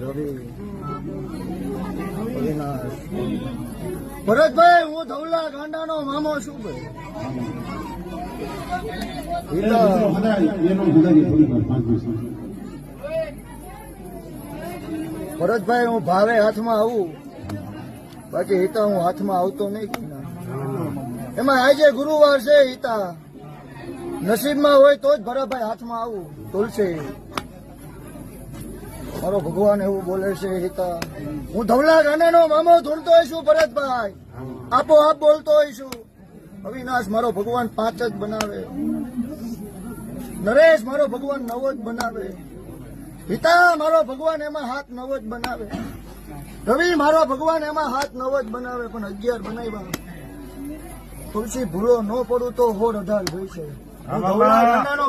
રવિ ભરતભાઈ, હું ધવલા ગાંડાનો મામો છું ભાઈ. ભરતભાઈ, હું ભાવે હાથમાં આવું, બાકી હિતા હું હાથમાં આવતો નહીં. એમાં આજે ગુરુવાર છે, હિતા નસીબમાં હોય તો જ ભરતભાઈ હાથમાં આવું. તુલસી મારો ભગવાન એવું બોલે છે, હિતા હું ધવલા ગાંડાનો મામો ધૂણતો હોઈશું. ભરતભાઈ આપોઆપ બોલતો હોઈશું. અવિનાશ મારો ભગવાન 5 જ બનાવે, નરેશ મારો ભગવાન 9 જ બનાવે, હિતા મારો ભગવાન એમાં હાથ 9 જ બનાવે, રવિ મારો ભગવાન એમાં હાથ 9 જ બનાવે, પણ 11 બનાવ્યા. તુલસી ભૂલો ન પડું તો 18 હોય છે. ધવલા ગાંડાનો